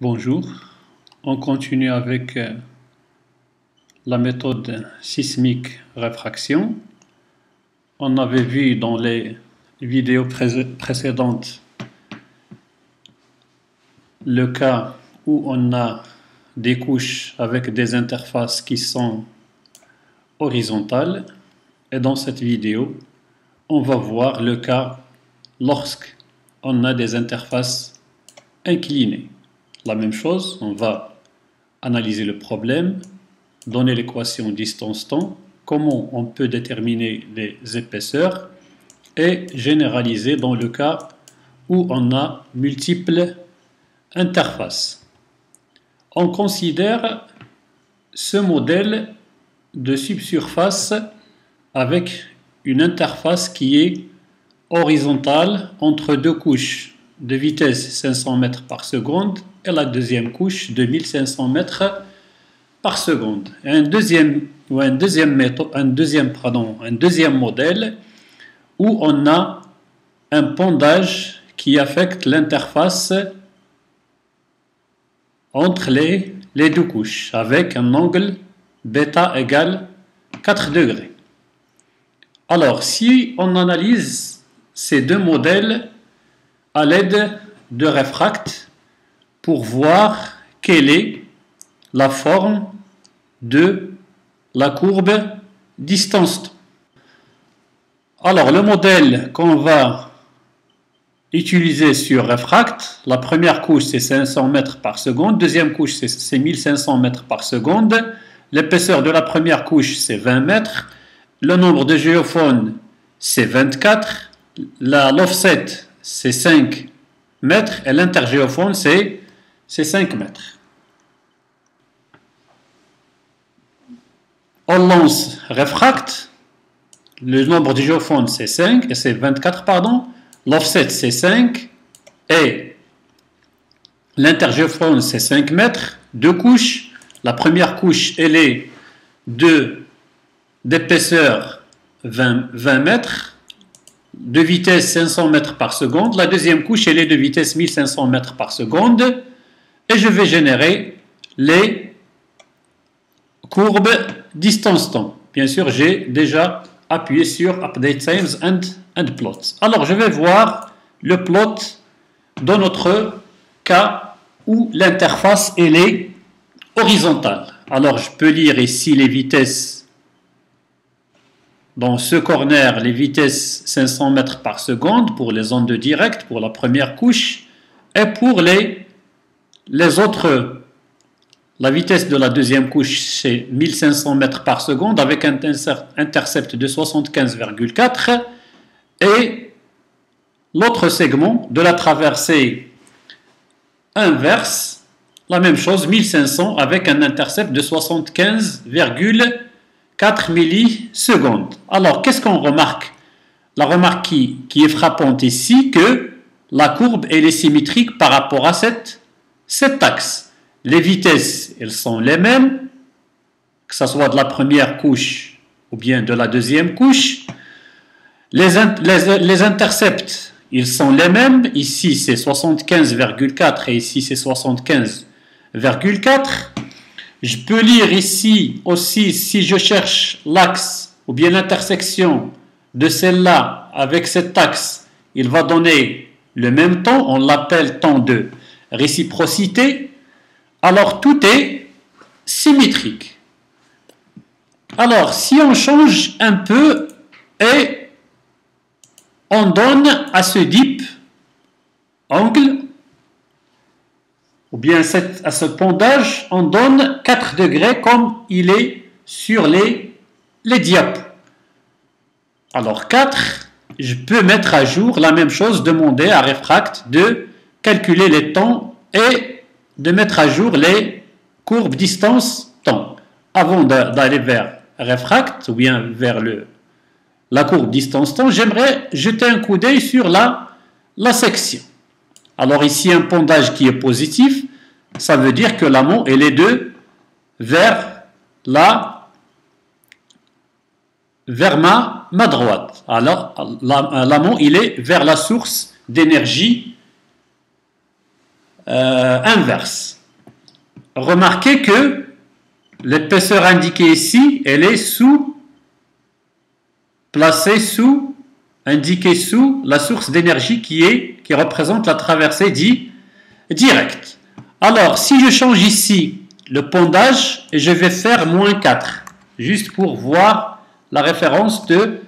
Bonjour, on continue avec la méthode sismique réfraction. On avait vu dans les vidéos précédentes le cas où on a des couches avec des interfaces qui sont horizontales. Et dans cette vidéo, on va voir le cas lorsqu'on a des interfaces inclinées. La même chose, on va analyser le problème, donner l'équation distance-temps, comment on peut déterminer les épaisseurs et généraliser dans le cas où on a multiples interfaces. On considère ce modèle de subsurface avec une interface qui est horizontale entre deux couches de vitesse 500 mètres par seconde et la deuxième couche de 1500 mètres par seconde. Et un deuxième modèle où on a un pendage qui affecte l'interface entre les deux couches avec un angle bêta égale 4 degrés. Alors, si on analyse ces deux modèles à l'aide de réfract pour voir quelle est la forme de la courbe distance-temps. Alors, le modèle qu'on va utiliser sur réfract, la première couche c'est 500 mètres par seconde, deuxième couche c'est 1500 mètres par seconde, l'épaisseur de la première couche c'est 20 mètres, le nombre de géophones c'est 24, l'offset c'est 5 mètres et l'intergéophone c'est 5 mètres. On lance réfract, le nombre de géophones c'est 5 et c'est 24 pardon, l'offset c'est 5 et l'intergéophone c'est 5 mètres, deux couches, la première couche elle est d'épaisseur 20 mètres, de vitesse 500 mètres par seconde, la deuxième couche elle est de vitesse 1500 mètres par seconde et je vais générer les courbes distance-temps. Bien sûr, j'ai déjà appuyé sur Update Times and Plots. Alors, je vais voir le plot dans notre cas où l'interface elle est horizontale. Alors, je peux lire ici les vitesses. Dans ce corner, les vitesses 500 mètres par seconde pour les ondes directes, pour la première couche, et pour les autres, la vitesse de la deuxième couche, c'est 1500 mètres par seconde avec un intercept de 75,4 et l'autre segment de la traversée inverse, la même chose, 1500 avec un intercept de 75,4 millisecondes. Alors, qu'est-ce qu'on remarque? La remarque qui est frappante ici, que la courbe elle est symétrique par rapport à cet axe. Les vitesses, elles sont les mêmes, que ce soit de la première couche ou bien de la deuxième couche. Les intercepts, ils sont les mêmes. Ici, c'est 75,4 et ici, c'est 75,4. Je peux lire ici aussi, si je cherche l'axe ou bien l'intersection de celle-là avec cet axe, il va donner le même temps. On l'appelle temps de réciprocité. Alors, tout est symétrique. Alors, si on change un peu et on donne à ce dip angle, ou bien à ce pendage, on donne 4 degrés comme il est sur les diapos. Alors, 4, je peux mettre à jour la même chose, demander à réfract de calculer les temps et de mettre à jour les courbes distance-temps. Avant d'aller vers réfract ou bien vers la courbe distance-temps, j'aimerais jeter un coup d'œil sur la section. Alors ici, un pendage qui est positif, ça veut dire que l'amont elle est vers ma droite. Alors l'amont il est vers la source d'énergie inverse. Remarquez que l'épaisseur indiquée ici, elle est indiquée sous la source d'énergie qui représente la traversée directe. Alors, si je change ici le pondage, et je vais faire moins 4, juste pour voir la référence de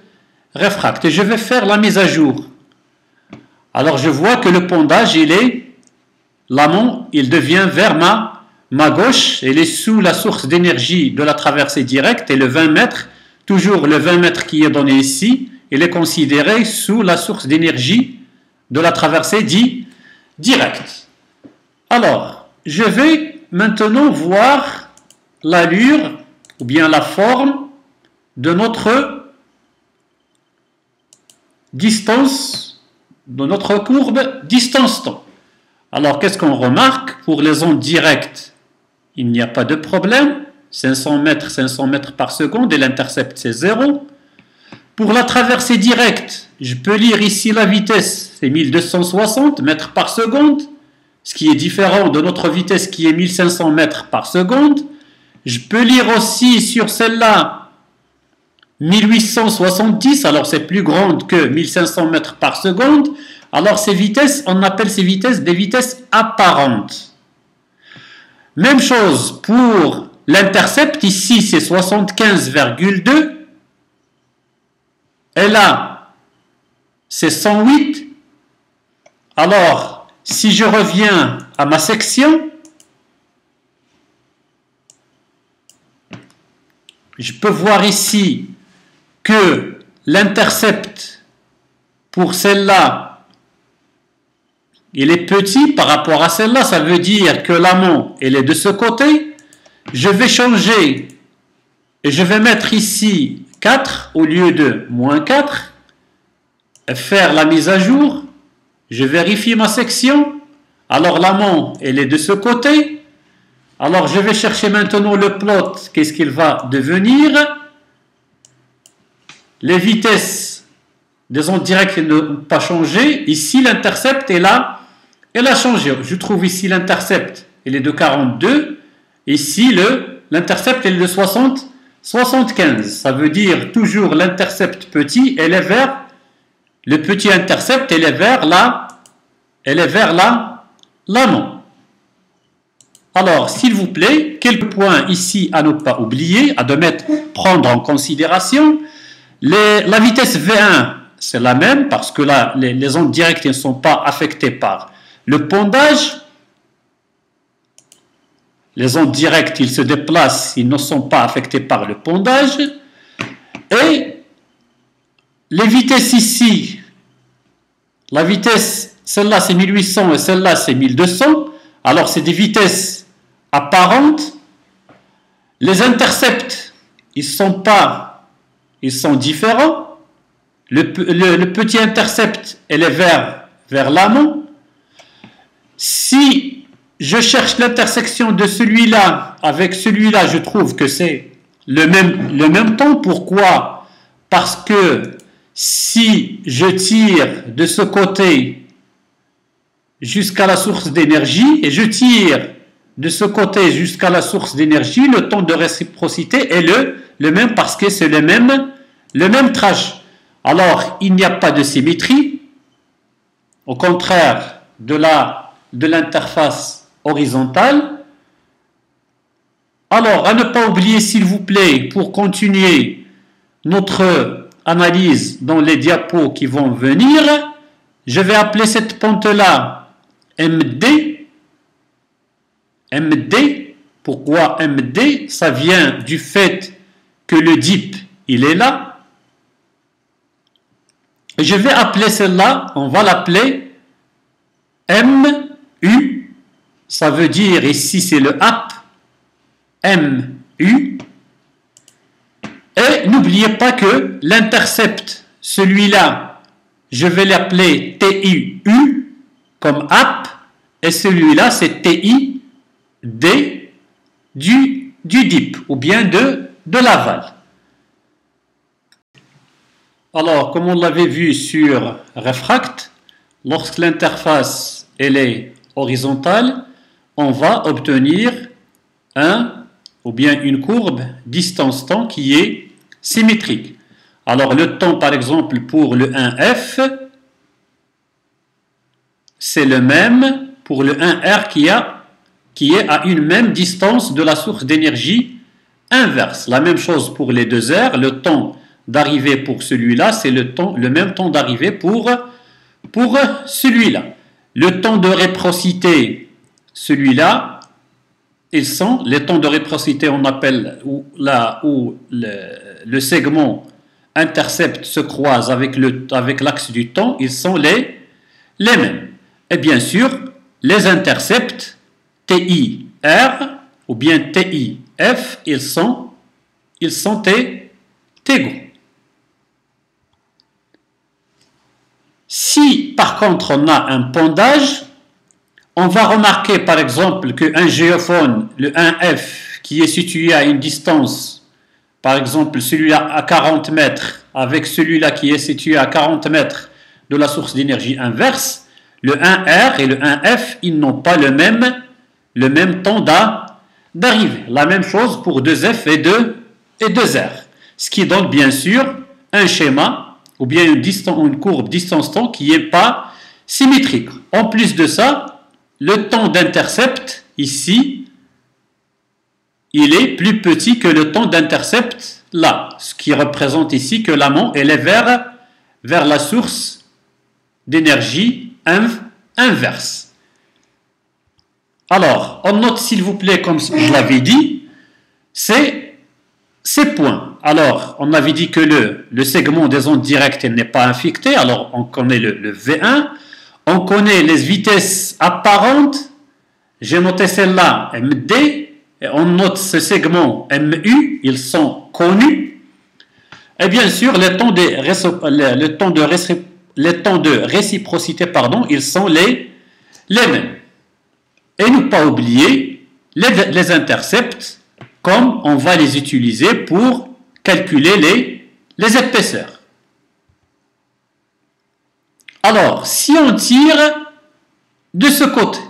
réfract. Et je vais faire la mise à jour. Alors, je vois que le pondage, l'amont, il devient vers ma gauche, il est sous la source d'énergie de la traversée directe, et le 20 mètres, toujours le 20 mètres qui est donné ici, il est considéré sous la source d'énergie de la traversée directe. Alors, je vais maintenant voir l'allure ou bien la forme de notre distance, de notre courbe distance-temps. Alors, qu'est-ce qu'on remarque? Pour les ondes directes, il n'y a pas de problème. 500 mètres par seconde et l'intercept c'est 0. Pour la traversée directe, je peux lire ici la vitesse, c'est 1260 mètres par seconde, ce qui est différent de notre vitesse qui est 1500 mètres par seconde. Je peux lire aussi sur celle-là 1870, alors c'est plus grande que 1500 mètres par seconde. Alors ces vitesses, on appelle ces vitesses des vitesses apparentes. Même chose pour l'intercept, ici c'est 75,2. Et là, c'est 108. Alors, si je reviens à ma section, je peux voir ici que l'intercept pour celle-là, il est petit par rapport à celle-là. Ça veut dire que l'amont, elle est de ce côté. Je vais changer et je vais mettre ici 4 au lieu de moins 4, faire la mise à jour, je vérifie ma section, alors l'amont elle est de ce côté, alors je vais chercher maintenant le plot, qu'est-ce qu'il va devenir, les vitesses des ondes directes n'ont pas changé, ici l'intercept est là, elle a changé, je trouve ici l'intercept, elle est de 42, ici l'intercept est de 75, ça veut dire toujours l'intercept petit, elle est vers le petit intercept, elle est vers l'amont. Alors, s'il vous plaît, quelques points ici à ne pas oublier, prendre en considération. La vitesse V1, c'est la même parce que là, les ondes directes ne sont pas affectées par le pondage. Les ondes directes, ils se déplacent, ils ne sont pas affectés par le pondage. Et les vitesses ici, la vitesse, celle-là c'est 1800 et celle-là c'est 1200. Alors c'est des vitesses apparentes. Les intercepts, ils sont différents. Le petit intercept, elle est vers l'amont. Si je cherche l'intersection de celui-là avec celui-là, je trouve que c'est le même temps. Pourquoi? Parce que si je tire de ce côté jusqu'à la source d'énergie et je tire de ce côté jusqu'à la source d'énergie, le temps de réciprocité est le même parce que c'est le même trajet. Alors, il n'y a pas de symétrie. Au contraire de l'interface horizontale. Alors, à ne pas oublier, s'il vous plaît, pour continuer notre analyse dans les diapos qui vont venir, je vais appeler cette pente-là MD. MD, pourquoi MD? Ça vient du fait que le dip, il est là. Et je vais appeler celle-là, on va l'appeler MU. Ça veut dire, ici c'est le AP, MU. Et n'oubliez pas que l'intercept, celui-là, je vais l'appeler TIU, comme AP, et celui-là c'est TID du dip, ou bien de l'aval. Alors, comme on l'avait vu sur réfract, lorsque l'interface elle est horizontale, on va obtenir une courbe distance-temps qui est symétrique. Alors le temps par exemple pour le 1F, c'est le même pour le 1R qui est à une même distance de la source d'énergie inverse. La même chose pour les 2R, le temps d'arrivée pour celui-là, c'est le même temps d'arrivée pour celui-là. Le temps de réciprocité, celui-là, ils sont, les temps de réciprocité, on appelle là où le segment intercept se croise avec l'axe du temps, ils sont les mêmes. Et bien sûr, les intercepts TI-R ou bien TI-F, ils sont égaux. Si par contre on a un pondage, on va remarquer par exemple qu'un géophone, le 1F, qui est situé à une distance, par exemple celui-là à 40 mètres, avec celui-là qui est situé à 40 mètres de la source d'énergie inverse, le 1R et le 1F, ils n'ont pas le même temps d'arrivée. La même chose pour 2F et 2R. Ce qui donne bien sûr un schéma ou bien une courbe distance-temps qui n'est pas symétrique. En plus de ça, le temps d'intercept ici, il est plus petit que le temps d'intercept là, ce qui représente ici que l'amont elle est vers la source d'énergie inverse. Alors, on note s'il vous plaît, comme je l'avais dit, c'est ces points. Alors, on avait dit que le segment des ondes directes n'est pas infecté, alors on connaît le V1, on connaît les vitesses apparentes, j'ai noté celle-là, MD, et on note ce segment MU, ils sont connus, et bien sûr, les temps de réciprocité, ils sont les mêmes. Et ne pas oublier les intercepts, comme on va les utiliser pour calculer les épaisseurs. Alors, si on tire de ce côté,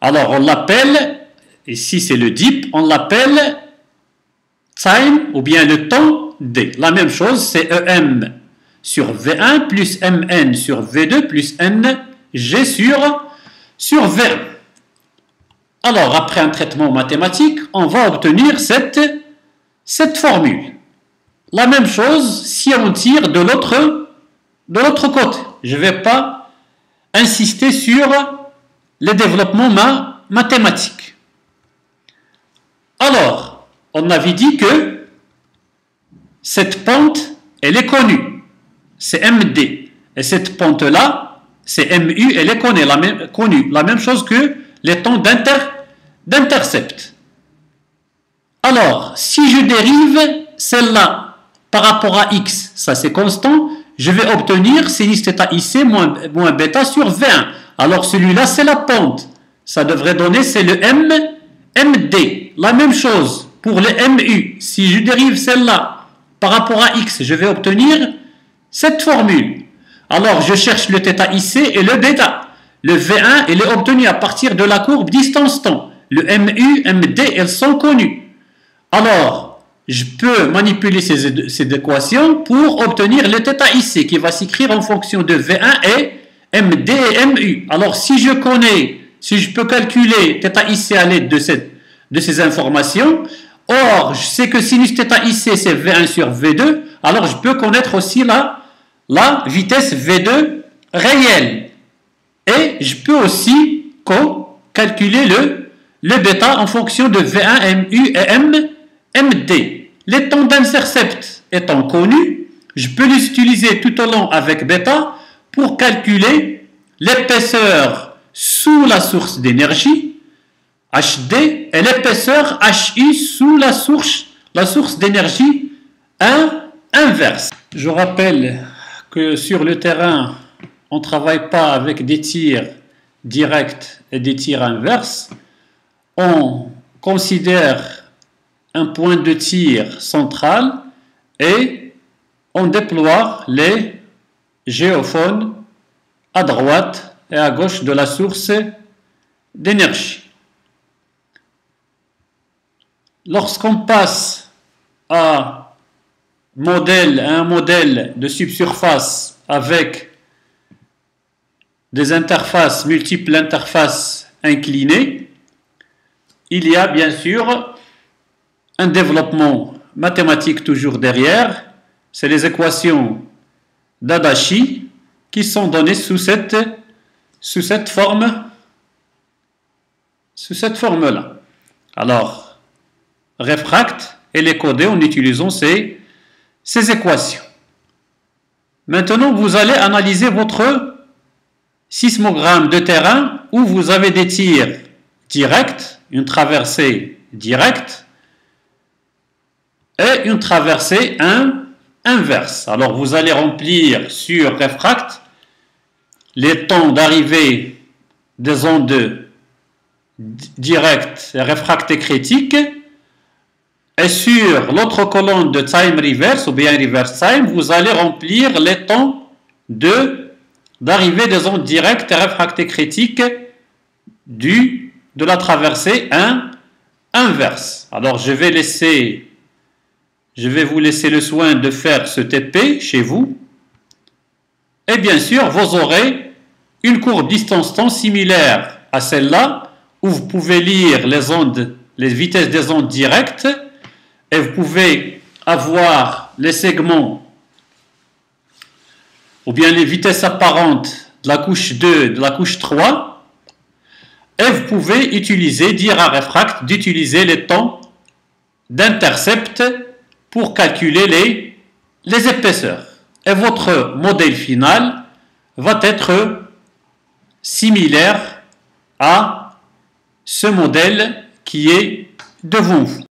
alors on l'appelle, ici c'est le dip, on l'appelle time ou bien le temps D. La même chose, c'est EM sur V1 plus MN sur V2 plus NG sur V1. Alors, après un traitement mathématique, on va obtenir cette formule. La même chose si on tire de l'autre côté. Je ne vais pas insister sur le développement mathématique. Alors, on avait dit que cette pente, elle est connue. C'est MD. Et cette pente-là, c'est MU, elle est connue. La même chose que les temps d'intercept. Alors, si je dérive celle-là par rapport à x, ça c'est constant, je vais obtenir sinus θ IC moins bêta sur 20. Alors celui-là c'est la pente. Ça devrait donner, c'est le MD. La même chose pour le MU. Si je dérive celle-là par rapport à x, je vais obtenir cette formule. Alors je cherche le θ IC et le bêta. Le V1, il est obtenu à partir de la courbe distance-temps. Le MU, MD, elles sont connues. Alors, je peux manipuler ces équations pour obtenir le θ IC qui va s'écrire en fonction de V1 et MD et MU. Alors, si je peux calculer θ IC à l'aide de ces informations, or, je sais que sinus θ IC c'est V1 sur V2, alors je peux connaître aussi la vitesse V2 réelle. Et je peux aussi calculer le bêta en fonction de V1, MU et MD. Les temps d'intercept étant connus, je peux les utiliser tout au long avec bêta pour calculer l'épaisseur sous la source d'énergie, HD, et l'épaisseur HI sous la source d'énergie inverse. Je rappelle que sur le terrain, on ne travaille pas avec des tirs directs et des tirs inverses. On considère un point de tir central et on déploie les géophones à droite et à gauche de la source d'énergie. Lorsqu'on passe à un modèle de subsurface avec des interfaces, multiples interfaces inclinées, il y a bien sûr un développement mathématique toujours derrière. C'est les équations d'Adachi qui sont données sous cette forme-là. Alors, réfracte et les coder en utilisant ces équations. Maintenant, vous allez analyser votre sismogramme de terrain où vous avez des tirs directs, une traversée directe et une traversée inverse. Alors, vous allez remplir sur réfracte les temps d'arrivée des ondes directes et réfractées critiques. Et sur l'autre colonne de time reverse ou bien reverse time, vous allez remplir les temps d'arrivée des ondes directes et réfractées critiques de la traversée inverse. Alors je vais vous laisser le soin de faire ce TP chez vous. Et bien sûr, vous aurez une courbe distance-temps similaire à celle-là, où vous pouvez lire les vitesses des ondes directes, et vous pouvez avoir les segments ou bien les vitesses apparentes de la couche 2, de la couche 3, et vous pouvez dire à réfracte d'utiliser les temps d'intercept pour calculer les épaisseurs. Et votre modèle final va être similaire à ce modèle qui est devant vous.